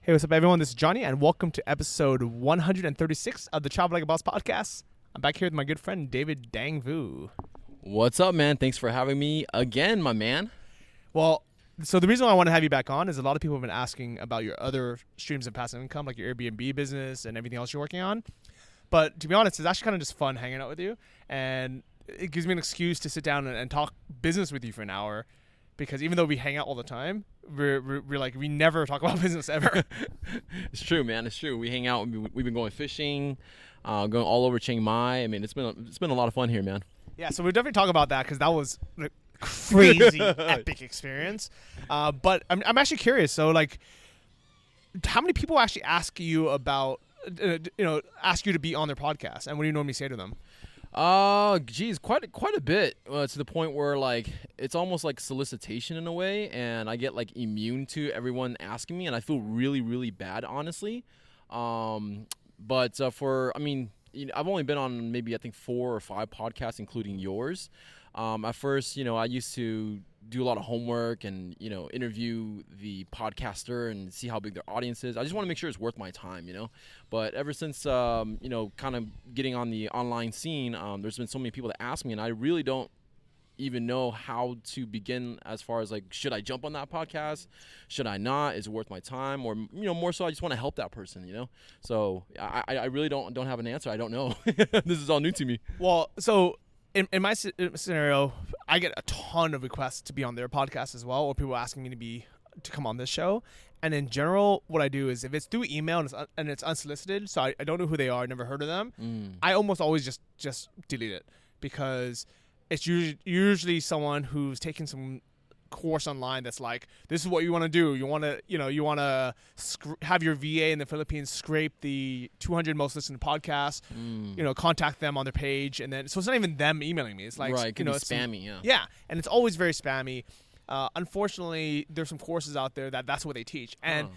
Hey, what's up, everyone? This is Johnny, and welcome to episode 136 of the Travel Like a Boss podcast. I'm back here with my good friend, David Dang Vu. What's up, man? Thanks for having me again, my man. Well, so the reason why I want to have you back on is a lot of people have been asking about your other streams of passive income, like your Airbnb business and everything else you're working on. But to be honest, it's actually kind of just fun hanging out with you, and it gives me an excuse to sit down and talk business with you for an hour. Because even though we hang out all the time, we're like, we never talk about business ever. It's true, man. It's true. We hang out. We've been going fishing, going all over Chiang Mai. I mean, it's been a lot of fun here, man. Yeah, so we'll definitely talk about that because that was a crazy, epic experience. But I'm actually curious. So, like, how many people actually ask you about, ask you to be on their podcast, and what do you normally say to them? Geez, quite a bit, to the point where, like, it's almost like solicitation in a way, and I get, like, immune to everyone asking me, and I feel really, really bad, honestly. But I've only been on maybe, I think, 4 or 5 podcasts, including yours. At first, I used to do a lot of homework and, interview the podcaster and see how big their audience is. I just want to make sure it's worth my time, But ever since, kind of getting on the online scene, there's been so many people that ask me, and I really don't even know how to begin as far as, like, should I jump on that podcast? Should I not? Is it worth my time? Or, more so I just want to help that person, So I really don't have an answer. I don't know. This is all new to me. Well, so in my scenario, I get a ton of requests to be on their podcast as well, or people asking me to come on this show. And in general, what I do is if it's through email and it's unsolicited, so I don't know who they are, I never heard of them, I almost always just delete it, because it's usually someone who's taken some course online that's like, this is what you want to do. You want to have your VA in the Philippines scrape the 200 most listened podcasts, contact them on their page, and then so it's not even them emailing me. It's like, right, it can be spammy, yeah, and it's always very spammy. Unfortunately, there's some courses out there that's what they teach, and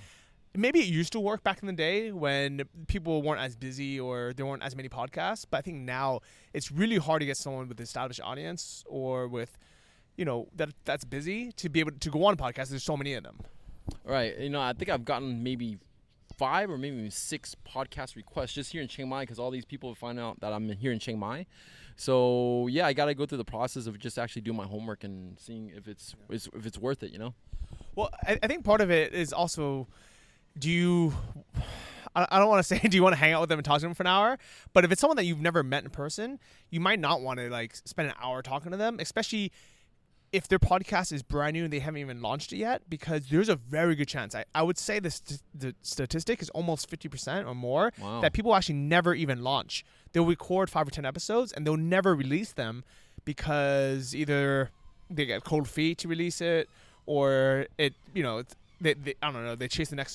maybe it used to work back in the day when people weren't as busy or there weren't as many podcasts. But I think now it's really hard to get someone with an established audience or with that's busy to be able to go on a podcast. There's so many of them. Right. I think I've gotten maybe 5 or maybe 6 podcast requests just here in Chiang Mai, because all these people find out that I'm here in Chiang Mai. So yeah, I got to go through the process of just actually doing my homework and seeing if it's worth it. Well, I think part of it is also, I don't want to say, do you want to hang out with them and talk to them for an hour? But if it's someone that you've never met in person, you might not want to, like, spend an hour talking to them, especially if their podcast is brand new and they haven't even launched it yet, because there's a very good chance. I would say the statistic is almost 50% or more that people actually never even launch. They'll record 5 or 10 episodes and they'll never release them because either they get cold feet to release it, or they I don't know, they chase the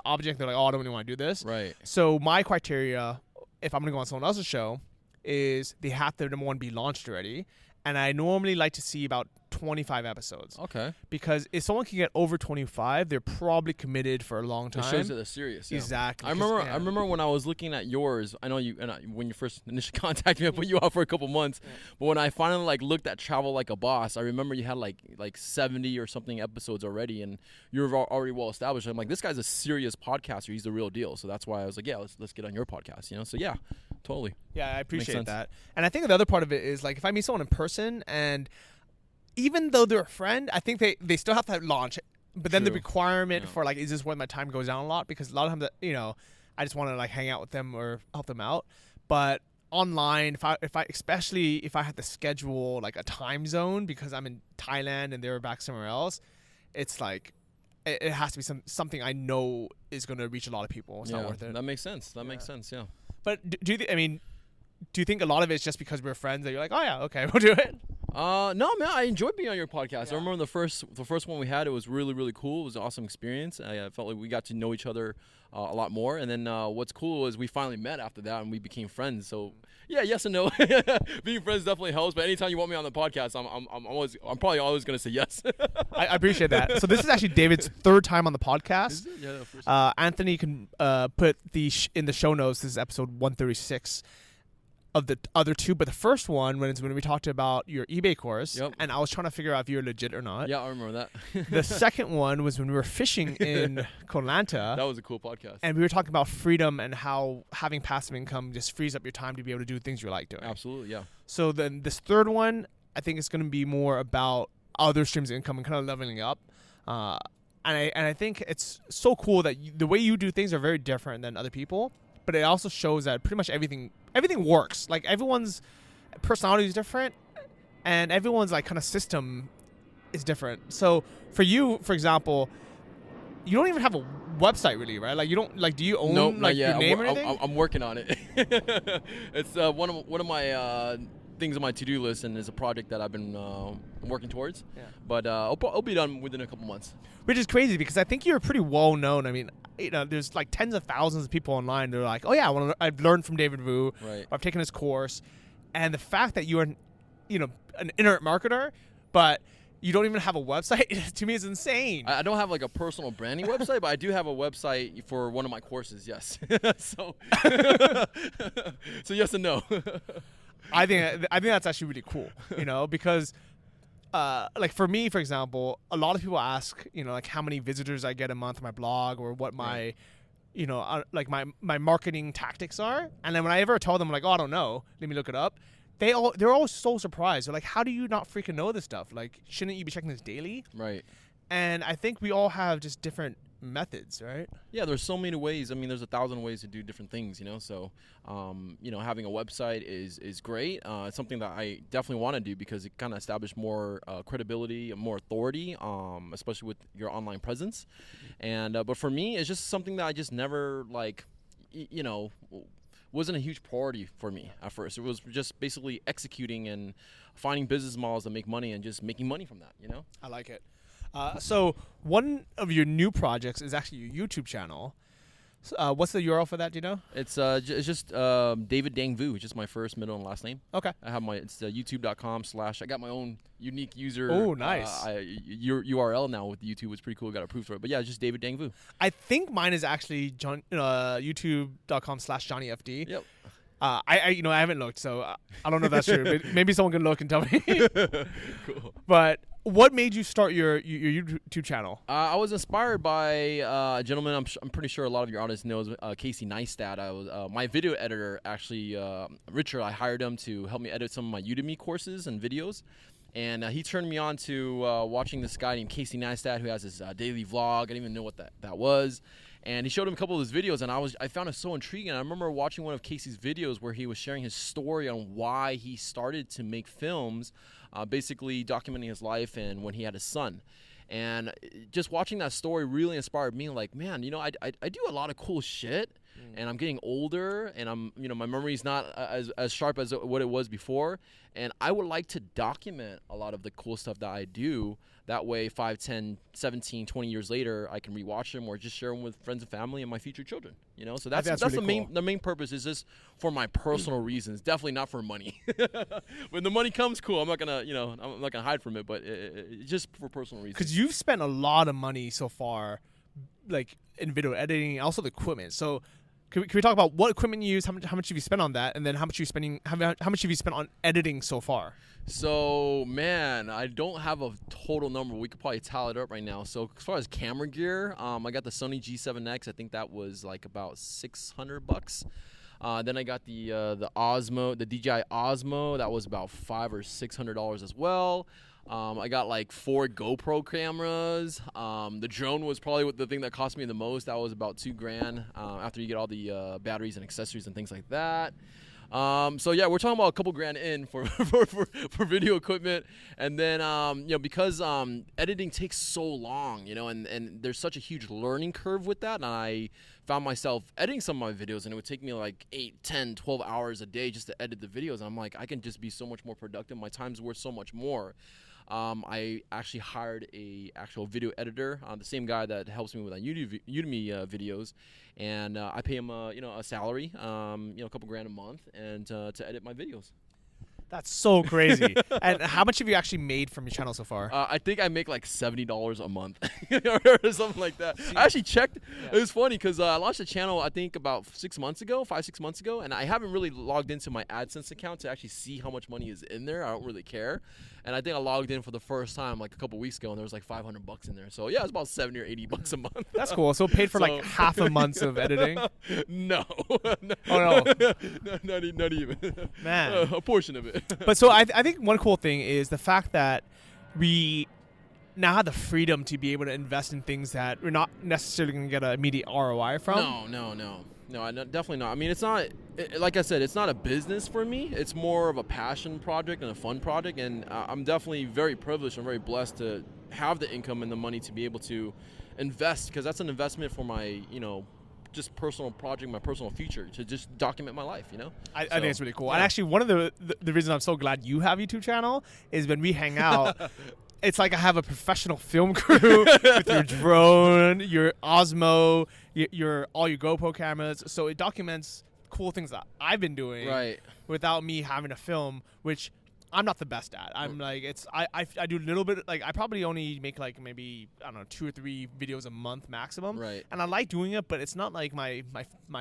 object. They're like, oh, I don't really want to do this. Right. So my criteria, if I'm going to go on someone else's show, is they have to, number one, be launched already. And I normally like to see about 25 episodes. Okay. Because if someone can get over 25, they're probably committed for a long time. It shows that they're serious. Yeah. Exactly. I remember when I was looking at yours. I know you, when you first initially contacted me, I put you out for a couple months. Yeah. But when I finally looked at Travel Like a Boss, I remember you had like 70 or something episodes already, and you were already well established. I'm like, this guy's a serious podcaster. He's the real deal. So that's why I was like, yeah, let's get on your podcast. So yeah, totally. Yeah, I appreciate that. And I think the other part of it is, like, if I meet someone in person, and even though they're a friend, I think they still have to launch. But then the requirement for, like, is this worth my time, goes down a lot, because a lot of times, I just want to, like, hang out with them or help them out. But online, especially if I had to schedule, like, a time zone because I'm in Thailand and they're back somewhere else, it's like, it has to be something I know is going to reach a lot of people. It's not worth it. That makes sense. That makes sense. Yeah. But do you think a lot of it's just because we're friends that you're like, oh yeah, okay, we'll do it? No, man, I enjoyed being on your podcast. Yeah. I remember the first one we had. It was really, really cool. It was an awesome experience. I felt like we got to know each other a lot more. And then what's cool is we finally met after that, and we became friends. So yeah, yes and no. Being friends definitely helps. But anytime you want me on the podcast, I'm probably always gonna say yes. I appreciate that. So this is actually David's 3rd time on the podcast. Is it? Yeah, first time. Anthony can put in the show notes. This is episode 136. of the other two, but the first one when we talked about your eBay course, Yep. and I was trying to figure out if you were legit or not. Yeah, I remember that. The second one was when we were fishing in Koh Lanta. That was a cool podcast. And we were talking about freedom and how having passive income just frees up your time to be able to do things you like doing. Absolutely, yeah. So then this third one, I think it's going to be more about other streams of income and kind of leveling up. And I think it's so cool that the way you do things are very different than other people, but it also shows that pretty much everything works. Like everyone's personality is different, and everyone's like kind of system is different. So for you, for example, you don't even have a website really, right? Like you don't like. Do you own like your name or anything? I'm working on it. It's one of my things on my to-do list, and is a project that I've been working towards. Yeah. But I'll be done within a couple months. Which is crazy because I think you're pretty well known. I mean, there's like tens of thousands of people online. They're like, oh yeah, I've learned from David Vu. Right. I've taken his course, and the fact that you are, an internet marketer, but you don't even have a website, to me is insane. I don't have like a personal branding website, but I do have a website for one of my courses. Yes. So yes and no. I think that's actually really cool, because like for me, for example, a lot of people ask, like how many visitors I get a month on my blog or what my, like my marketing tactics are. And then when I ever tell them like, oh, I don't know, let me look it up. They're always so surprised. They're like, how do you not freaking know this stuff? Like, shouldn't you be checking this daily? Right. And I think we all have just different methods, right? Yeah, there's so many ways. I mean, there's 1,000 ways to do different things, So, having a website is great. It's something that I definitely want to do because it kind of establishes more credibility and more authority, especially with your online presence. And but for me, it's just something that I just never wasn't a huge priority for me at first. It was just basically executing and finding business models that make money and just making money from that, I like it. So one of your new projects is actually your YouTube channel. What's the URL for that? Do you know? It's just David Dang Vu, just my first, middle, and last name. Okay. I have it's youtube.com/ I got my own unique user. Oh, nice. URL now with YouTube. It's pretty cool. Got approved for it. But yeah, it's just David Dang Vu. I think mine is actually youtube.com/ JohnnyFD. Yep. I haven't looked, so I don't know if that's true. Maybe someone can look and tell me. Cool. But what made you start your YouTube channel? I was inspired by a gentleman I'm pretty sure a lot of your audience knows, Casey Neistat. I was my video editor, actually, Richard. I hired him to help me edit some of my Udemy courses and videos. And he turned me on to watching this guy named Casey Neistat who has his daily vlog. I didn't even know what that was. And he showed him a couple of his videos, and I found it so intriguing. I remember watching one of Casey's videos where he was sharing his story on why he started to make films, basically documenting his life and when he had a son. And just watching that story really inspired me. Like, man, I do a lot of cool shit, and I'm getting older, and my memory's not as sharp as what it was before. And I would like to document a lot of the cool stuff that I do. That way, 5, 10, 17, 20 years later, I can rewatch them or just share them with friends and family and my future children. So that's really the cool. main purpose is just for my personal reasons. Definitely not for money. When the money comes, cool. I'm not gonna hide from it, but it's just for personal reasons. Because you've spent a lot of money so far, like in video editing, also the equipment. So can we talk about what equipment you use? How much have you spent on that, and then how much have you spent on editing so far? So, man, I don't have a total number. We could probably tally it up right now. So, as far as camera gear, I got the Sony G7X. I think that was like about $600. Then I got the Osmo, the DJI Osmo. That was about $500 or $600 as well. I got like 4 GoPro cameras. The drone was probably the thing that cost me the most. That was about $2,000 after you get all the batteries and accessories and things like that. So yeah, we're talking about a couple grand in for video equipment, and then because editing takes so long, and there's such a huge learning curve with that, and I found myself editing some of my videos, and it would take me like 8, 10, 12 hours a day just to edit the videos. And I'm like, I can just be so much more productive. My time's worth so much more. I actually hired a actual video editor, the same guy that helps me with my Udemy videos, and I pay him a salary, a couple grand a month, and to edit my videos. That's so crazy. And how much have you actually made from your channel so far? I think I make like $70 a month or something like that. I actually checked. Yeah. It was funny because I launched the channel, I think, about 6 months ago, 5-6 months ago. And I haven't really logged into my AdSense account to actually see how much money is in there. I don't really care. And I think I logged in for the first time like a couple weeks ago, and there was like $500 in there. So yeah, it's about $70 or $80 a month. That's cool. So paid for like half a month of editing? No. Oh, no. Not even. Man. A portion of it. But so I think one cool thing is the fact that we now have the freedom to be able to invest in things that we're not necessarily going to get an immediate ROI from. No, definitely not. I mean, it's not, like I said, it's not a business for me. It's more of a passion project and a fun project. And I'm definitely very privileged and very blessed to have the income and the money to be able to invest, because that's an investment for my, just personal project, my personal future, to just document my life, I think it's really cool. Yeah. And actually, one of the reasons I'm so glad you have a YouTube channel is when we hang out, it's like I have a professional film crew with your drone, your Osmo, your all your GoPro cameras. So it documents cool things that I've been doing without me having to film, which I'm not the best at. I'm like, I do a little bit, like I probably only make like maybe, I don't know, 2 or 3 videos a month maximum. Right. And I like doing it, but it's not like my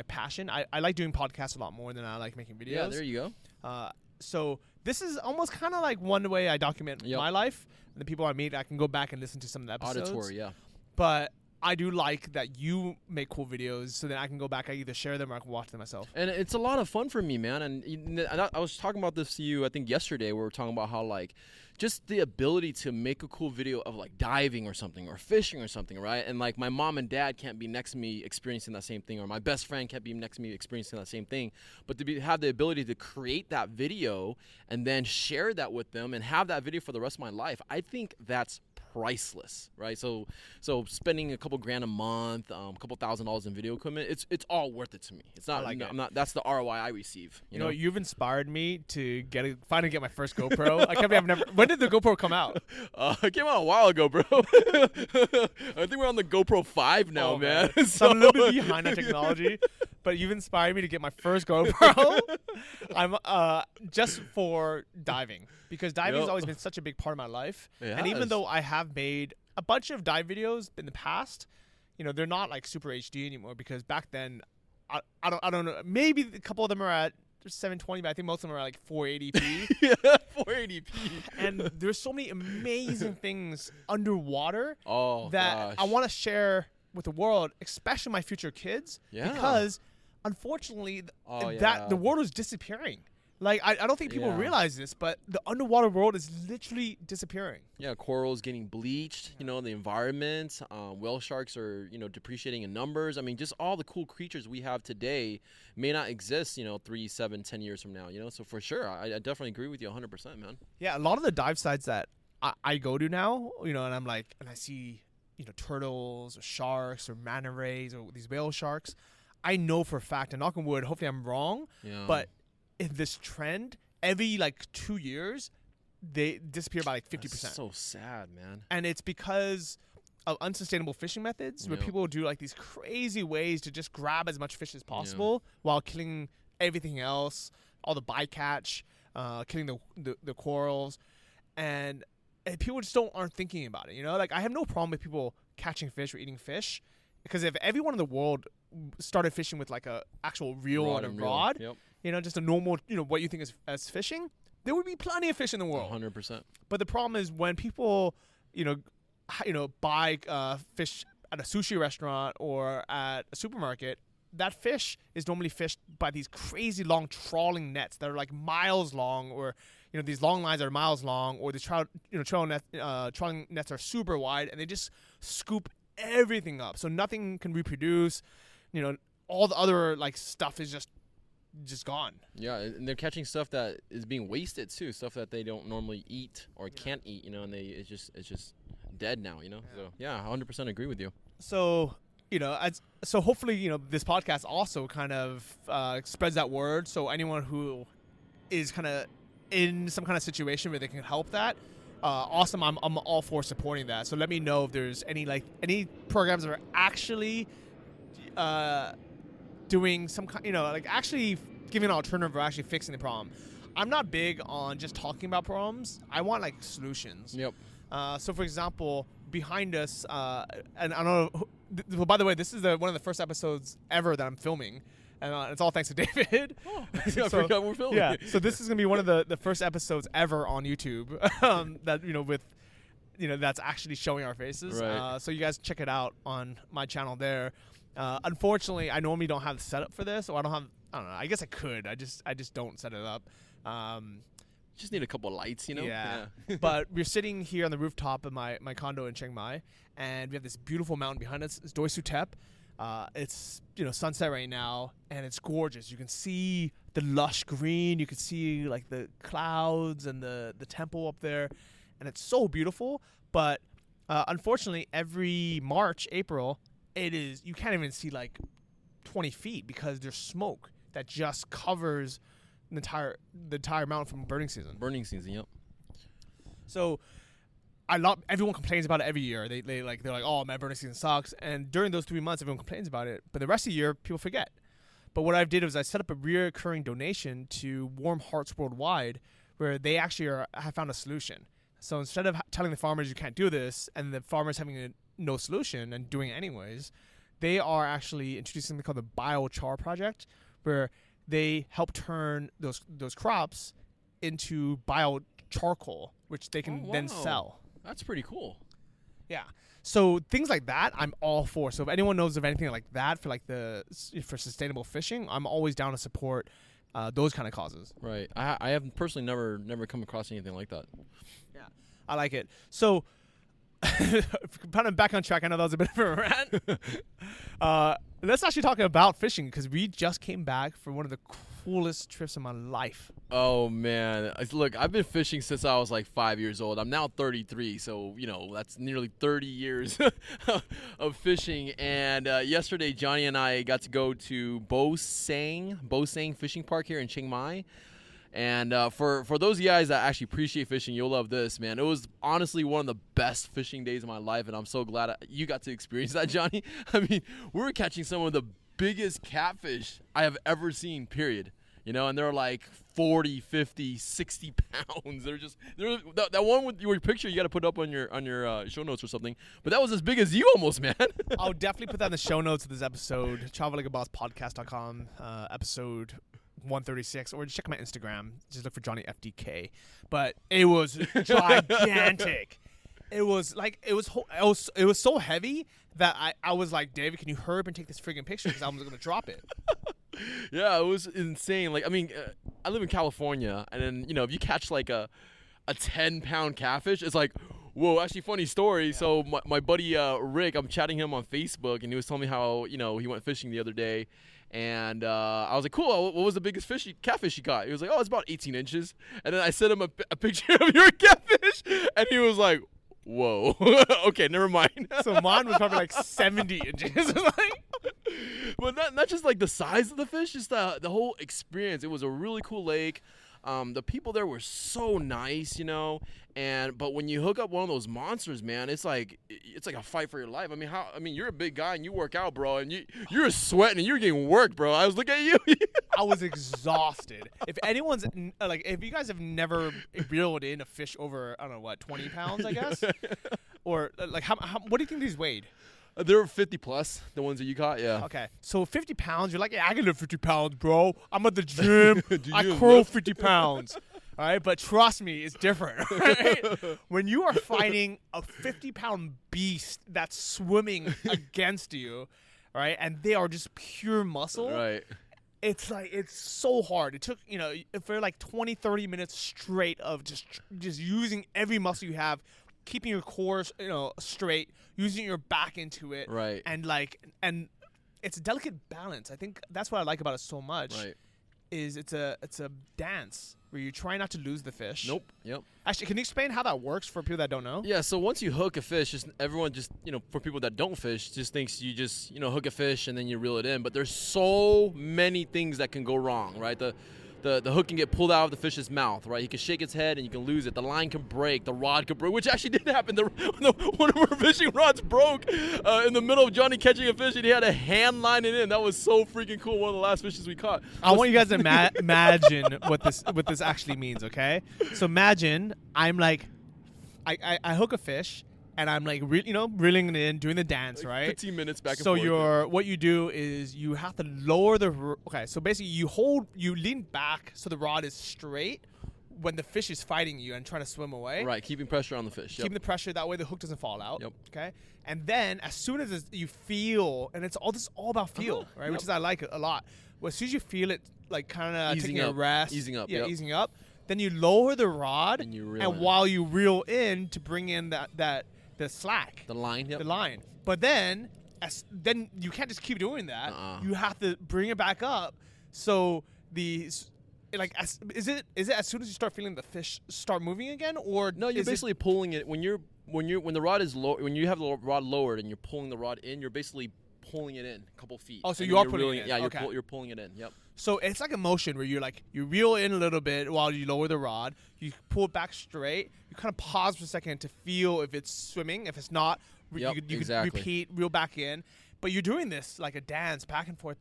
passion. I like doing podcasts a lot more than I like making videos. Yeah, there you go. So this is almost kind of like one way I document my life. And the people I meet, I can go back and listen to some of the episodes. Auditory, yeah. But I do like that you make cool videos, so then I can go back, I either share them or I can watch them myself. And it's a lot of fun for me, man. And I was talking about this to you, I think yesterday. We were talking about how, like, just the ability to make a cool video of, like, diving or something, or fishing or something, right? And, like, my mom and dad can't be next to me experiencing that same thing, or my best friend can't be next to me experiencing that same thing. But to have the ability to create that video and then share that with them and have that video for the rest of my life, I think that's priceless, right? So spending a couple grand a month, a couple $1,000s in video equipment, it's all worth it to me. It's not like I'm not. That's the ROI I receive. You know, you've inspired me to finally get my first GoPro. I can't believe I've never. When did the GoPro come out? It came out a while ago, bro. I think we're on the GoPro 5 now, man. So I'm a little bit behind on technology, but you've inspired me to get my first GoPro. I'm just for diving, because diving has always been such a big part of my life. And even though I have made a bunch of dive videos in the past, they're not like super HD anymore, because back then I don't know, maybe a couple of them are at 720, but I think most of them are like 480p. Yeah, 480p. And there's so many amazing things underwater that gosh. I want to share with the world, especially my future kids, because unfortunately the world is disappearing. Like, I don't think people realize this, but the underwater world is literally disappearing. Yeah, corals getting bleached, the environment, whale sharks are, depreciating in numbers. I mean, just all the cool creatures we have today may not exist, 3, 7, 10 years from now, So for sure, I definitely agree with you 100%, man. Yeah, a lot of the dive sites that I go to now, and I'm like, and I see, turtles or sharks or manta rays or these whale sharks. I know for a fact, and knock on wood, hopefully I'm wrong, but in this trend, every like 2 years, they disappear by like 50%. That's so sad, man. And it's because of unsustainable fishing methods, where people do like these crazy ways to just grab as much fish as possible while killing everything else, all the bycatch, killing the corals, and people just aren't thinking about it. Like, I have no problem with people catching fish or eating fish, because if everyone in the world started fishing with like a actual reel and a rod, just a normal, what you think as fishing, there would be plenty of fish in the world. 100%. But the problem is when people, buy fish at a sushi restaurant or at a supermarket, that fish is normally fished by these crazy long trawling nets that are like miles long, or these long lines that are miles long, or the trawling nets are super wide, and they just scoop everything up, so nothing can reproduce. All the other like stuff is just gone. Yeah, and they're catching stuff that is being wasted too, stuff that they don't normally eat or can't eat, and it's just dead now, So yeah, 100% agree with you. So so hopefully this podcast also kind of spreads that word, so anyone who is kind of in some kind of situation where they can help that, awesome. I'm all for supporting that. So let me know if there's any programs that are actually doing some kind, like actually giving an alternative or actually fixing the problem. I'm not big on just talking about problems. I want like solutions. Yep. So for example, behind us, and I don't know. Well, by the way, this is one of the first episodes ever that I'm filming, and it's all thanks to David. Oh, I forgot we're filming. Yeah. So this is gonna be one of the first episodes ever on YouTube that with that's actually showing our faces. Right. So you guys check it out on my channel there. Unfortunately, I normally don't have the setup for this, or I don't know. I guess I could. I just don't set it up. Just need a couple of lights, Yeah. But we're sitting here on the rooftop of my condo in Chiang Mai, and we have this beautiful mountain behind us. It's Doi Suthep. It's sunset right now, and it's gorgeous. You can see the lush green. You can see like the clouds and the temple up there, and it's so beautiful. But unfortunately, every March, April, you can't even see like 20 feet because there's smoke that just covers the entire mountain from burning season. Burning season, yep. So everyone complains about it every year. They're like, oh man, burning season sucks. And during those 3 months, everyone complains about it. But the rest of the year, people forget. But what I did was I set up a recurring donation to Warm Hearts Worldwide, where they actually have found a solution. So instead of telling the farmers you can't do this, and the farmers having no solution and doing it anyways, they are actually introducing something called the Biochar Project, where they help turn those crops into biocharcoal, which they can then sell. That's pretty cool. Yeah. So things like that, I'm all for. So if anyone knows of anything like that for sustainable fishing, I'm always down to support those kind of causes. Right. I have personally never come across anything like that. Yeah, I like it. So kind of back on track. I know that was a bit of a rant. Let's actually talk about fishing, because we just came back from one of the coolest trips of my life. Oh man, look, I've been fishing since I was like 5 years old. I'm now 33, so that's nearly 30 years of fishing. And yesterday, Johnny and I got to go to Bo Sang Fishing Park here in Chiang Mai. And for those of you guys that actually appreciate fishing, you'll love this, man. It was honestly one of the best fishing days of my life, and I'm so glad you got to experience that, Johnny. I mean, we were catching some of the biggest catfish I have ever seen, period. And they're like 40, 50, 60 pounds. They're that one with your picture you got to put up on your show notes or something. But that was as big as you almost, man. I'll definitely put that in the show notes of this episode, travellikabosspodcast.com, episode 136, or just check my Instagram. Just look for Johnny FDK. But it was gigantic. It was so heavy that I was like, David, can you hurry up and take this friggin' picture, because I was gonna drop it. Yeah, it was insane. Like, I mean, I live in California, and then if you catch like a 10-pound catfish, it's like, whoa. Actually, funny story. Yeah. So my buddy Rick, I'm chatting him on Facebook, and he was telling me how he went fishing the other day. And I was like, cool, what was the biggest catfish you caught? He was like, oh, it's about 18 inches. And then I sent him a picture of your catfish, and he was like, whoa. Okay, never mind. So mine was probably like 70 inches. But not just like the size of the fish, just the whole experience. It was a really cool lake. The people there were so nice, but when you hook up one of those monsters, man, it's like a fight for your life. I mean, you're a big guy and you work out, bro, and you're sweating and you're getting worked, bro. I was looking at you. I was exhausted. If you guys have never reeled in a fish over, I don't know what, 20 pounds, I guess, or like how what do you think these weighed? They were 50 plus, the ones that you caught, yeah. Okay, so 50 pounds, you're like, yeah, I can lift 50 pounds, bro. I'm at the gym. I curl 50 pounds. All right, but trust me, it's different. Right? When you are fighting a 50-pound beast that's swimming against you, right, and they are just pure muscle, right? It's so hard. It took, for like 20, 30 minutes straight of just using every muscle you have, keeping your core, straight, using your back into it, right? And it's a delicate balance. I think that's what I like about it so much. Right. Is it's a dance where you try not to lose the fish. Nope. Yep. Actually, can you explain how that works for people that don't know? Yeah. So once you hook a fish, everyone for people that don't fish, just thinks you just hook a fish and then you reel it in. But there's so many things that can go wrong, right? The the hook can get pulled out of the fish's mouth, right? He can shake its head and you can lose it. The line can break, the rod can break, which actually did happen. One of our fishing rods broke in the middle of Johnny catching a fish, and he had a hand line it in. That was so freaking cool. One of the last fishes we caught. I want you guys to imagine what this actually means, okay? So imagine I'm like, I hook a fish. And I'm like, reeling it in, doing the dance, like right? 15 minutes back and so forth. what you do is you have to lower okay. So basically, you lean back so the rod is straight when the fish is fighting you and trying to swim away. Right, keeping pressure on the fish. Keeping the pressure, that way the hook doesn't fall out. Yep. Okay. And then as soon as you feel, and it's all about feel, right? Yep. Which is I like it a lot. Well, as soon as you feel it, like kind of taking a rest, easing up, yeah, easing up. Then you lower the rod, and while you reel in to bring in the slack. The line, yep. The line. But then you can't just keep doing that. You have to bring it back up. So is it as soon as you start feeling the fish start moving again, or no? You're basically pulling it when the rod is low. When you have the rod lowered and you're pulling the rod in, you're basically pulling it in a couple feet. Oh, so you are pulling it in. Yeah, okay. You're pulling it in. Yep. So it's like a motion where you reel in a little bit while you lower the rod. You pull it back straight. You kind of pause for a second to feel if it's swimming. If it's not, you exactly. could repeat, reel back in. But you're doing this like a dance, back and forth,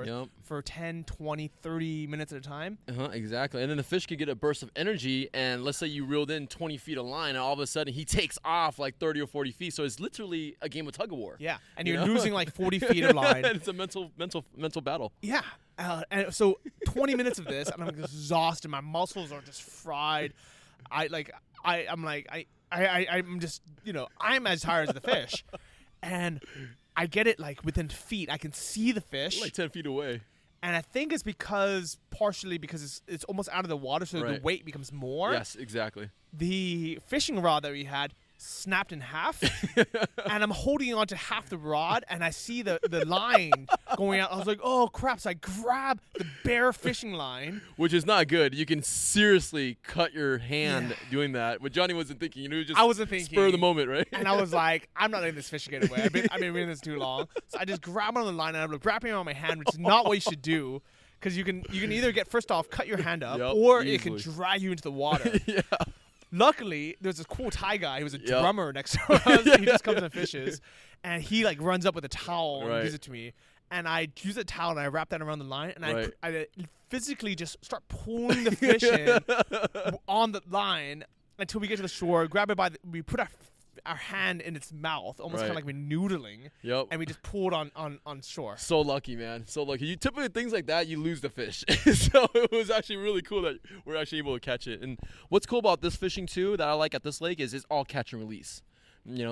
yep. for 10, 20, 30 minutes at a time. Exactly. And then the fish could get a burst of energy, and let's say you reeled in 20 feet of line, and all of a sudden he takes off like 30 or 40 feet. So it's literally a game of tug of war. Yeah, and you're losing like 40 feet of line. It's a mental battle. Yeah. And so 20 minutes of this, and I'm exhausted. My muscles are just fried. I'm just, I'm as tired as the fish. And I get it like within feet. I can see the fish. Like 10 feet away. And I think it's partially because it's almost out of the water, so the weight becomes more. Yes, exactly. The fishing rod that we had snapped in half, and I'm holding on to half the rod, and I see the line going out. I was like, oh, crap. So I grab the bare fishing line. Which is not good. You can seriously cut your hand doing that. But Johnny wasn't thinking. Just I wasn't thinking. Spur of the moment, right? And I was like, I'm not letting this fish get away. I've been reading this too long. So I just grab on the line, and I'm like, wrapping it around my hand, which is not what you should do. Because you can either cut your hand up, or easily. It can drag you into the water. Yeah. Luckily, there's this cool Thai guy. He was a drummer next to us. He just comes and fishes. And he like runs up with a towel and gives it to me. And I use a towel and I wrap that around the line. And I physically just start pulling the fish in on the line until we get to the shore. Grab it we put our hand in its mouth, almost kind of like we're noodling. Yep. And we just pulled on shore. So lucky, man. So lucky. You typically things like that, you lose the fish. So it was actually really cool that we're actually able to catch it. And what's cool about this fishing too that I like at this lake is it's all catch and release.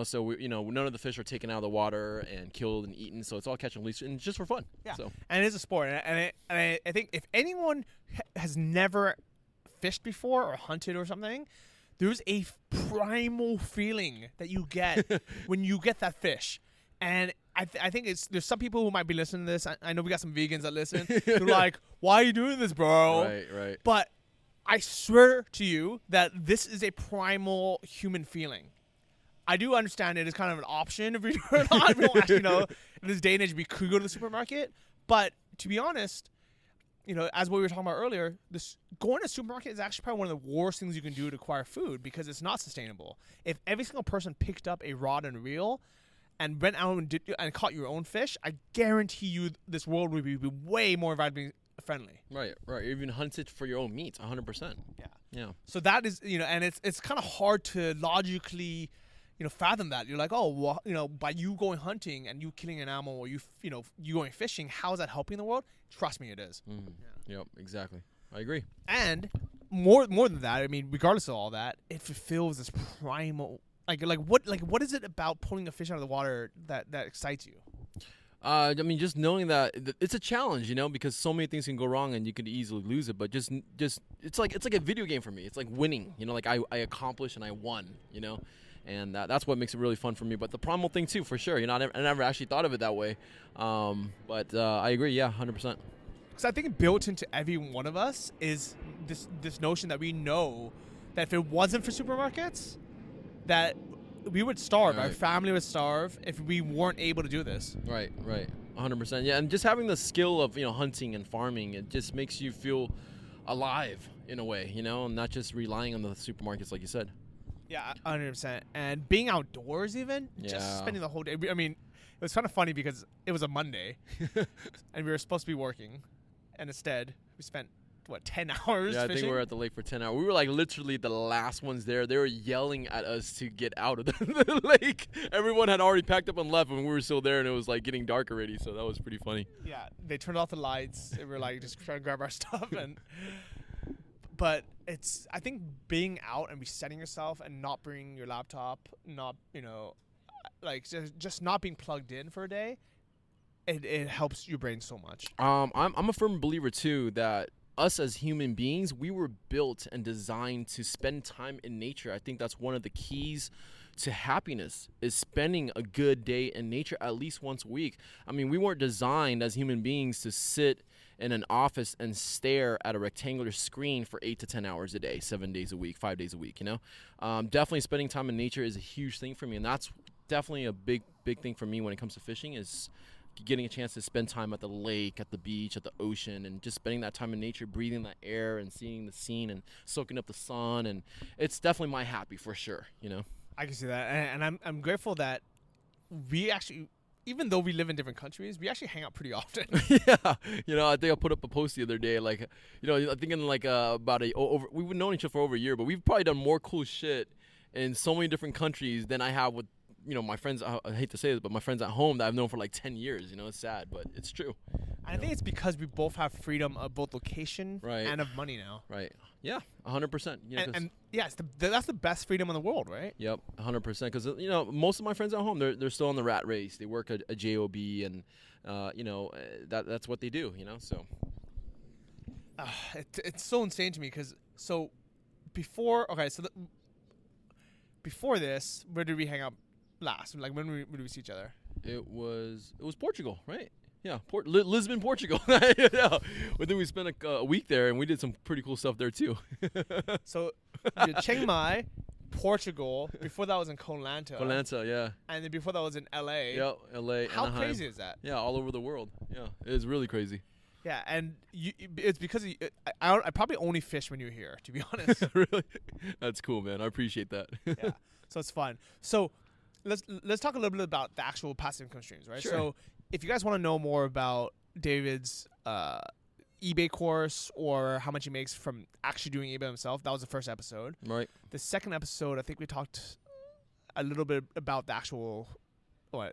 So none of the fish are taken out of the water and killed and eaten. So it's all catch and release, and it's just for fun. Yeah. So. And it is a sport, and I think if anyone has never fished before or hunted or something, there's a primal feeling that you get when you get that fish. And I think there's some people who might be listening to this. I know we got some vegans that listen. They're like, why are you doing this, bro? Right. But I swear to you that this is a primal human feeling. I do understand it is kind of an option if we do it or not. We don't actually in this day and age, we could go to the supermarket. But to be honest, as what we were talking about earlier, going to the supermarket is actually probably one of the worst things you can do to acquire food because it's not sustainable. If every single person picked up a rod and reel and went out and caught your own fish, I guarantee you this world would be way more environmentally friendly. Right. Even hunted for your own meat, 100%. Yeah. So that is, and it's kind of hard to logically fathom that. You're like, oh, well, by you going hunting and you killing an animal or you going fishing, how is that helping the world? Trust me, it is. Yep, exactly. I agree. And more than that, I mean, regardless of all that, it fulfills this primal, what is it about pulling a fish out of the water that excites you? I mean, just knowing that it's a challenge, because so many things can go wrong and you could easily lose it. But just it's like a video game for me. It's like winning. Like I accomplished and I won. And that's what makes it really fun for me. But the primal thing too, for sure. I never actually thought of it that way. But I agree. Yeah, 100%. Because I think built into every one of us is this notion that we know that if it wasn't for supermarkets, that we would starve. Right. Our family would starve if we weren't able to do this. Right. 100%. Yeah, and just having the skill of hunting and farming, it just makes you feel alive in a way, and not just relying on the supermarkets like you said. Yeah, 100%. And being outdoors even, just spending the whole day. I mean, it was kind of funny because it was a Monday and we were supposed to be working. And instead, we spent, 10 hours Yeah, I fishing? think we were at the lake for 10 hours. We were like literally the last ones there. They were yelling at us to get out of the lake. Everyone had already packed up and left and we were still there, and it was like getting dark already. So that was pretty funny. Yeah, they turned off the lights. And we were like just trying to grab our stuff. But I think being out and resetting yourself and not bringing your laptop, not, like just not being plugged in for a day, it helps your brain so much. I'm a firm believer too that us as human beings, we were built and designed to spend time in nature. I think that's one of the keys to happiness, is spending a good day in nature at least once a week. I mean, we weren't designed as human beings to sit in an office and stare at a rectangular screen for 8 to 10 hours a day, 7 days a week, 5 days a week, Definitely spending time in nature is a huge thing for me, and that's definitely a big thing for me when it comes to fishing, is getting a chance to spend time at the lake, at the beach, at the ocean, and just spending that time in nature, breathing that air and seeing the scene and soaking up the sun. And it's definitely my happy for sure, I can see that. And I'm grateful that we actually, even though we live in different countries, we actually hang out pretty often. Yeah. I think I put up a post the other day, like, I think in like about we've known each other for over a year, but we've probably done more cool shit in so many different countries than I have with my friends. I hate to say this, but my friends at home that I've known for like 10 years. It's sad, but it's true. I think it's because we both have freedom of both location and of money now. Right. Yeah, 100%. And yeah, that's the best freedom in the world, right? Yep, 100%. Because most of my friends at home, they're still on the rat race. They work a job, and that's what they do. So it's so insane to me because before this, where did we hang out last? Like when did we see each other? It was Portugal, right? Yeah, Lisbon, Portugal. Yeah, I think we spent a week there, and we did some pretty cool stuff there too. So, Chiang Mai, Portugal. Before that was in Koh Lanta. Koh Lanta, yeah. And then before that was in LA. Yeah, LA. How Anaheim. crazy is that? Yeah, all over the world. Yeah, it is really crazy. Yeah, and it's because I probably only fish when you're here, to be honest. Really? That's cool, man. I appreciate that. Yeah, so it's fun. So let's talk a little bit about the actual passive income streams, right? Sure. So if you guys want to know more about David's eBay course or how much he makes from actually doing eBay himself, that was the first episode. Right. The second episode, I think we talked a little bit about the actual, the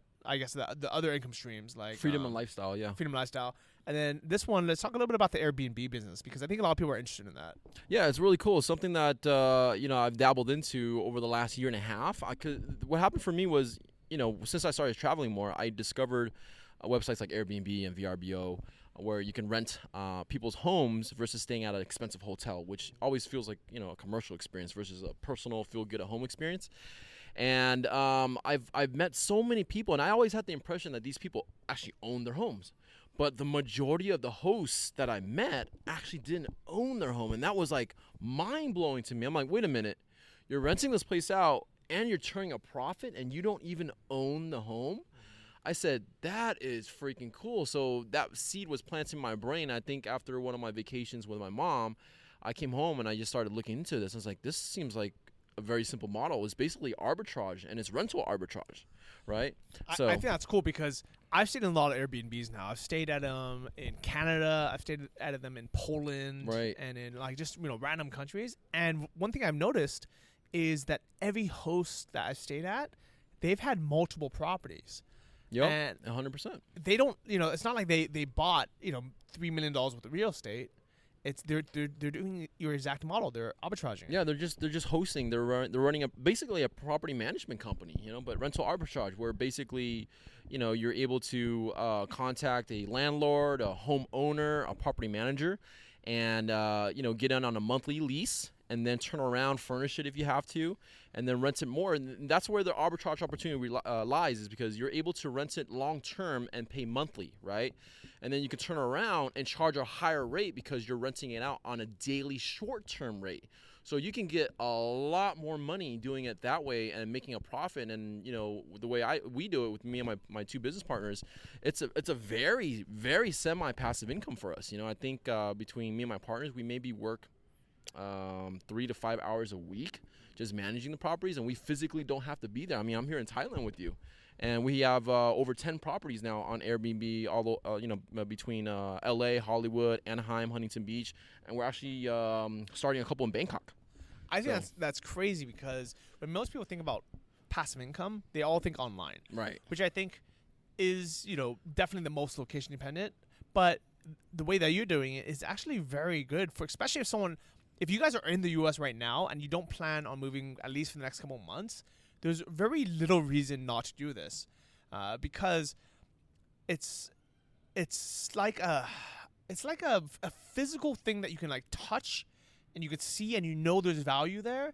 other income streams like freedom and lifestyle. Yeah. Freedom and lifestyle. And then this one, let's talk a little bit about the Airbnb business, because I think a lot of people are interested in that. Yeah, it's really cool. Something that I've dabbled into over the last year and a half. What happened for me was, since I started traveling more, I discovered websites like Airbnb and VRBO, where you can rent people's homes versus staying at an expensive hotel, which always feels like a commercial experience versus a personal feel good at home experience. And I've met so many people, and I always had the impression that these people actually own their homes. But the majority of the hosts that I met actually didn't own their home. And that was like mind-blowing to me. I'm like, wait a minute. You're renting this place out and you're turning a profit and you don't even own the home? I said, that is freaking cool. So that seed was planted in my brain. I think after one of my vacations with my mom, I came home and I just started looking into this. I was like, this seems like a very simple model. It's basically arbitrage, and it's rental arbitrage, right? I think that's cool because I've stayed in a lot of Airbnbs now. I've stayed at them in Canada. I've stayed at them in Poland, right, and in like just random countries. And one thing I've noticed is that every host that I've stayed at, they've had multiple properties. Yeah, 100%. They don't, it's not like they bought $3 million worth of real estate. It's they're doing your exact model. They're arbitraging. Yeah, they're just hosting. They're running basically a property management company, but rental arbitrage, where basically, you're able to contact a landlord, a homeowner, a property manager, and get in on a monthly lease, and then turn around, furnish it if you have to, and then rent it more. And that's where the arbitrage opportunity lies, is because you're able to rent it long term and pay monthly, right? And then you can turn around and charge a higher rate because you're renting it out on a daily short-term rate. So you can get a lot more money doing it that way and making a profit. And the way we do it with me and my two business partners, it's a very, very semi-passive income for us. I think between me and my partners, we maybe work 3 to 5 hours a week just managing the properties, and we physically don't have to be there. I mean, I'm here in Thailand with you, and we have over 10 properties now on Airbnb, although between LA, Hollywood, Anaheim, Huntington Beach, and we're actually starting a couple in Bangkok. I think that's crazy, because when most people think about passive income, they all think online, Right. which I think is definitely the most location dependent. But the way that you're doing it is actually very good for, especially if you guys are in the U.S. right now and you don't plan on moving at least for the next couple of months. There's very little reason not to do this, because it's like a physical thing that you can like touch and you can see, and there's value there.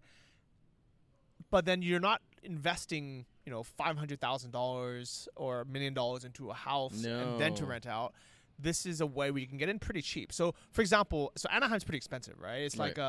But then you're not investing $500,000 or $1 million into a house and then to rent out. This is a way where you can get in pretty cheap. So, for example, Anaheim's pretty expensive, right? It's like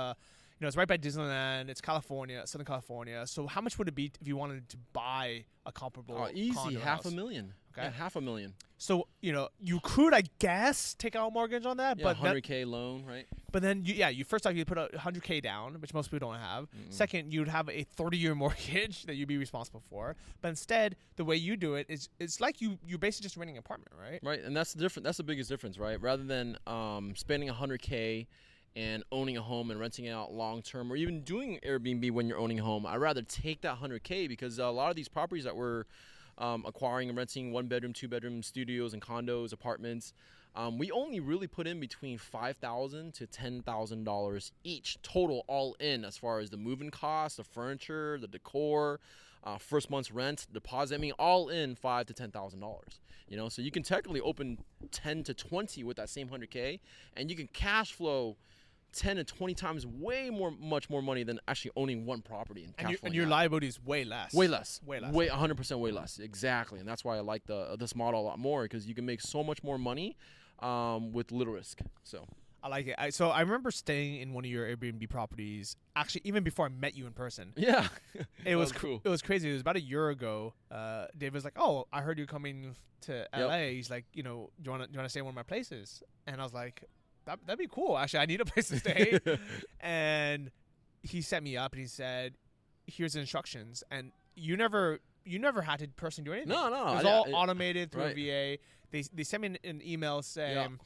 it's right by Disneyland. It's California, Southern California. So how much would it be if you wanted to buy a comparable easy, condo house? $500,000. Okay, yeah, $500,000. So, you could, I guess, take out a mortgage on that. Yeah, but $100K loan, right? But then, you first off, you put $100K down, which most people don't have. Mm-hmm. Second, you'd have a 30-year mortgage that you'd be responsible for. But instead, the way you do it is, it's like you're basically just renting an apartment, right? Right, and that's the biggest difference, right? Rather than spending $100K and owning a home and renting it out long term, or even doing Airbnb when you're owning a home, I'd rather take that $100K, because a lot of these properties that we're acquiring and renting, 1-bedroom, 2-bedroom studios and condos, apartments, we only really put in between $5,000 to $10,000 each total, all in, as far as the moving costs, the furniture, the decor, first month's rent, deposit. I mean, all in $5,000 to $10,000. So you can technically open 10 to 20 with that same $100K, and you can cash flow 10 to 20 times much more money than actually owning one property and your liability is way less. Way 100% way less. Exactly. And that's why I like this model a lot more, because you can make so much more money with little risk. So I like it. So I remember staying in one of your Airbnb properties, actually even before I met you in person. Yeah. It was cool. It was crazy. It was about a year ago. Dave was like, "Oh, I heard you're coming to LA." Yep. He's like, "Do you want to stay in one of my places?" And I was like, That'd be cool. Actually, I need a place to stay. And he set me up and he said, "Here's the instructions." And you never had to personally do anything. No. It was all automated through a VA. They sent me an email saying,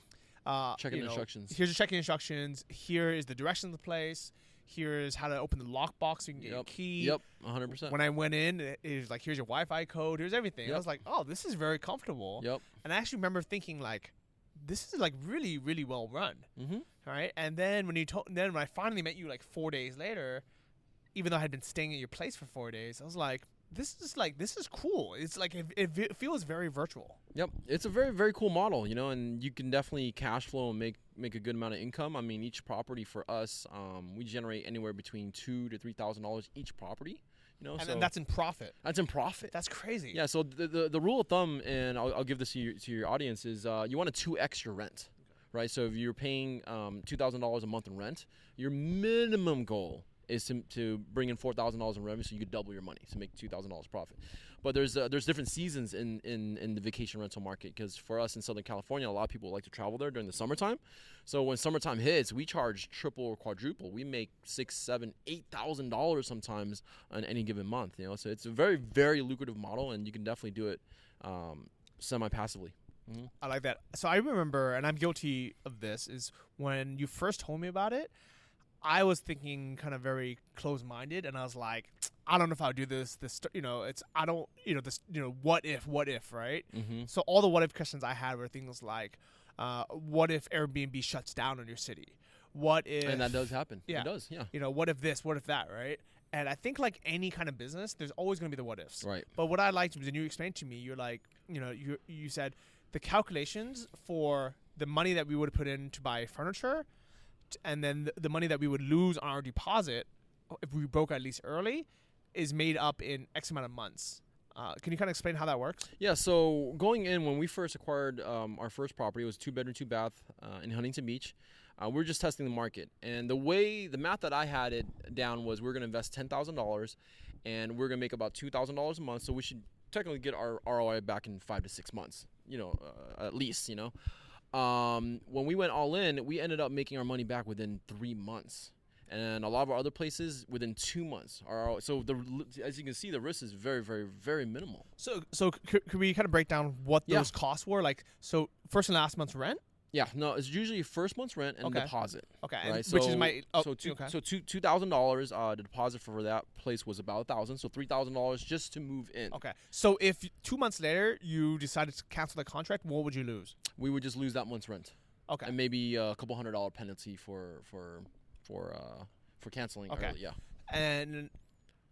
check-in instructions. Here's your check-in instructions. Here is the direction of the place. Here's how to open the lockbox so you can get your key. Yep, 100%. When I went in, it was like, here's your Wi-Fi code. Here's everything. Yep. I was like, oh, this is very comfortable. Yep. And I actually remember thinking, like, this is like really, really well run. Mm-hmm. Right. And then when I finally met you like 4 days later, even though I had been staying at your place for 4 days, I was like, this is cool. It's like it feels very virtual. Yep, it's a very, very cool model, and you can definitely cash flow and make a good amount of income. I mean, each property for us, we generate anywhere between $2,000 to $3,000 each property. And that's in profit. That's in profit. That's crazy. Yeah. So the rule of thumb, and I'll give this to your audience, is you want to 2x your rent, right? So if you're paying $2,000 a month in rent, your minimum goal is to bring in $4,000 in revenue, so you could double your money, so make $2,000 profit. But there's different seasons in the vacation rental market, because for us in Southern California, a lot of people like to travel there during the summertime. So when summertime hits, we charge triple or quadruple. We make $6,000, $7,000, $8,000 sometimes on any given month. So it's a very, very lucrative model, and you can definitely do it semi-passively. Mm-hmm. I like that. So I remember, and I'm guilty of this, is when you first told me about it, I was thinking kind of very close-minded, and I was like, I don't know if I'll do this. What if, right? Mm-hmm. So all the what if questions I had were things like, what if Airbnb shuts down on your city? What if? And that does happen. Yeah. It does, yeah. What if this? What if that, right? And I think like any kind of business, there's always going to be the what ifs. Right. But what I liked was when you explained to me, you're like, you said the calculations for the money that we would put in to buy furniture, and then the money that we would lose on our deposit if we broke at least early, is made up in X amount of months. Can you kind of explain how that works? Yeah, so going in, when we first acquired our first property, it was 2-bedroom, 2-bath in Huntington Beach. We were just testing the market. And the math that I had it down was we are going to invest $10,000 and we're going to make about $2,000 a month. So we should technically get our ROI back in 5 to 6 months, at least, When we went all in, we ended up making our money back within 3 months. And a lot of our other places within 2 months. So as you can see, the risk is very, very, very minimal. So could we kind of break down what those costs were? Like, so first and last month's rent? Yeah, no, it's usually first month's rent and deposit. Okay, right? which is my $2,000. The deposit for that place was about $1,000, so $3,000 just to move in. Okay, so if 2 months later you decided to cancel the contract, what would you lose? We would just lose that month's rent. Okay, and maybe a couple $100 penalty for canceling. Okay, early, yeah. And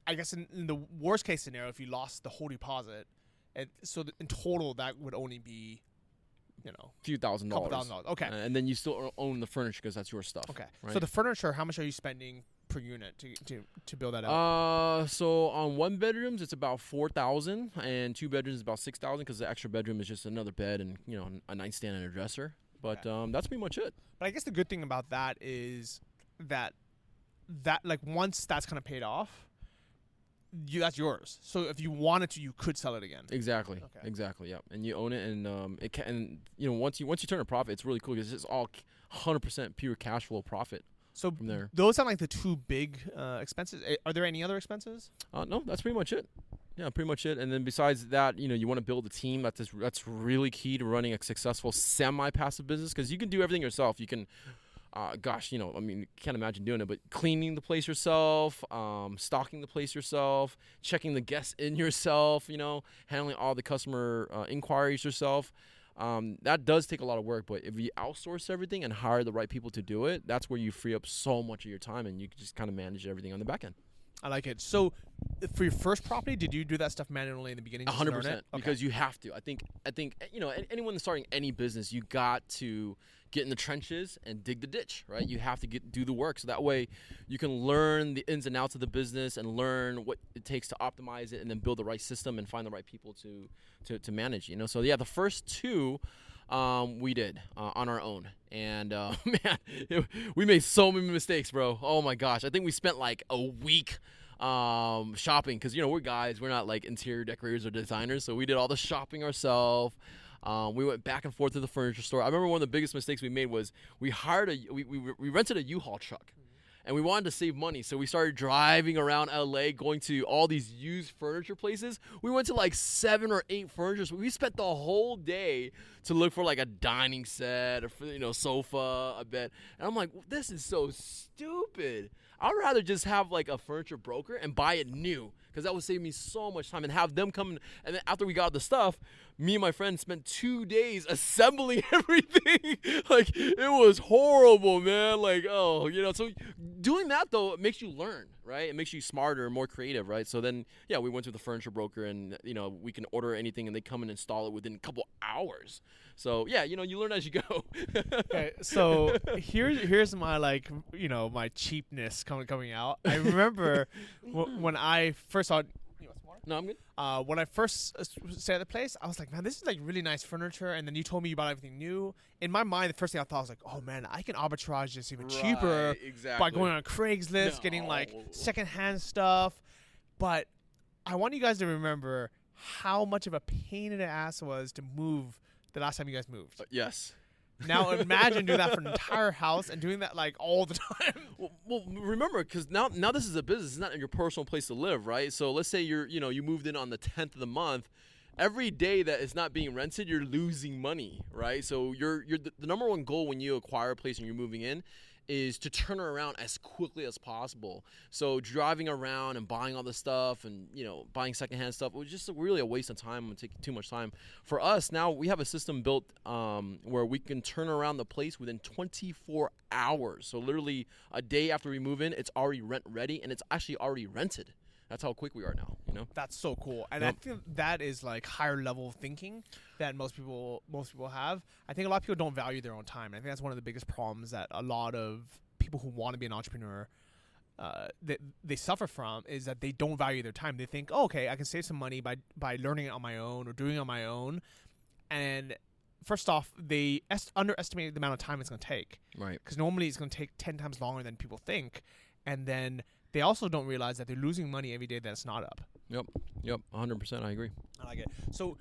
I guess in the worst case scenario, if you lost the whole deposit, so in total that would only be, few $1,000s. Couple $1,000s. Okay, and then you still own the furniture because that's your stuff. Okay, right? So the furniture, how much are you spending per unit to build that out? So on 1 bedrooms it's about $4,000, and 2 bedrooms is about $6,000 because the extra bedroom is just another bed and a nightstand and a dresser. But that's pretty much it. But I guess the good thing about that is that like once that's kind of paid off, that's yours. So if you wanted to, you could sell it again. Exactly. Okay. Exactly. Yeah. And you own it, and it can. And once you turn a profit, it's really cool because it's all 100% pure cash flow profit. So from there, those sound like the two big expenses. Are there any other expenses? No, that's pretty much it. Yeah, pretty much it. And then besides that, you want to build a team. That's really key to running a successful semi-passive business because you can do everything yourself. You can. You can't imagine doing it, but cleaning the place yourself, stocking the place yourself, checking the guests in yourself, handling all the customer inquiries yourself. That does take a lot of work, but if you outsource everything and hire the right people to do it, that's where you free up so much of your time and you can just kind of manage everything on the back end. I like it. So for your first property, did you do that stuff manually in the beginning? 100%, because you have to. I think anyone starting any business, you got to get in the trenches and dig the ditch, right? You have to do the work, so that way you can learn the ins and outs of the business and learn what it takes to optimize it, and then build the right system and find the right people to manage. So yeah, the first two we did on our own, and we made so many mistakes, bro. Oh my gosh, I think we spent like a week shopping because we're guys, we're not like interior decorators or designers, so we did all the shopping ourselves. We went back and forth to the furniture store. I remember one of the biggest mistakes we made was we rented a U-Haul truck. And we wanted to save money, so we started driving around LA, going to all these used furniture places. We went to like 7 or 8 furniture. We spent the whole day to look for like a dining set, or sofa, a bed. And I'm like, this is so stupid. I'd rather just have like a furniture broker and buy it new, because that would save me so much time, and have them come. And then after we got the stuff, me and my friend spent 2 days assembling everything. Like, it was horrible, man. Like, so doing that though, it makes you learn, right? It makes you smarter and more creative, right? So then, yeah, we went to the furniture broker, and we can order anything and they come and install it within a couple hours. So yeah, you learn as you go. Okay, so here's my my cheapness coming out. I remember when I first saw. No, I'm good. When I first stayed at the place, I was like, man, this is like really nice furniture. And then you told me you bought everything new. In my mind, the first thing I thought was like, oh man, I can arbitrage this even cheaper by going on Craigslist, getting like secondhand stuff. But I want you guys to remember how much of a pain in the ass it was to move the last time you guys moved. Yes. Now imagine doing that for an entire house and doing that like all the time. Well, remember, because now this is a business. It's not your personal place to live, right? So let's say you moved in on the 10th of the month. Every day that it's not being rented, you're losing money, right? So the number one goal when you acquire a place and you're moving in is to turn it around as quickly as possible. So driving around and buying all this stuff and buying secondhand stuff, it was just really a waste of time and take too much time. For us now, we have a system built where we can turn around the place within 24 hours. So literally a day after we move in, it's already rent ready and it's actually already rented. That's how quick we are now, That's so cool. And I think that is like higher level thinking that most people have. I think a lot of people don't value their own time. And I think that's one of the biggest problems that a lot of people who want to be an entrepreneur they suffer from is that they don't value their time. They think, oh, okay, I can save some money by learning it on my own or doing it on my own. And first off, they underestimate the amount of time it's going to take. Right. Because normally it's going to take 10 times longer than people think. And then they also don't realize that they're losing money every day that it's not up. Yep. 100%. I agree. I like it. So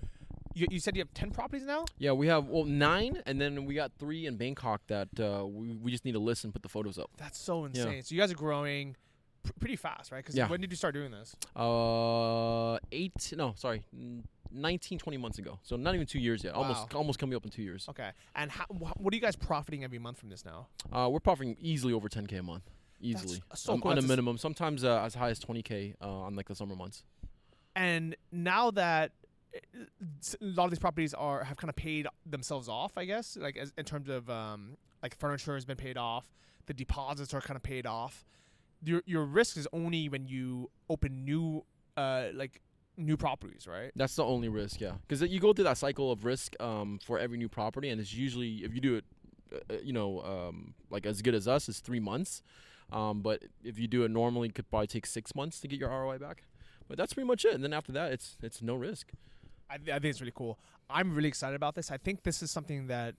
you said you have 10 properties now? Yeah, we have 9, and then we got 3 in Bangkok that we just need to list and put the photos up. That's so insane. Yeah. So you guys are growing pretty fast, right? Because when did you start doing this? 19, 20 months ago. So not even 2 years yet. Wow. Almost coming up in 2 years. Okay. And what are you guys profiting every month from this now? We're profiting easily over 10K a month. Easily. That's so cool. On a minimum. Sometimes as high as 20K on like the summer months. And now that a lot of these properties have kind of paid themselves off, I guess, like in terms of like furniture has been paid off, the deposits are kind of paid off. Your risk is only when you open new properties, right? That's the only risk, yeah. Because you go through that cycle of risk for every new property, and it's usually, if you do it, like as good as us, it's 3 months. But if you do it normally, it could probably take 6 months to get your ROI back. But that's pretty much it. And then after that, it's no risk. I think it's really cool. I'm really excited about this. I think this is something that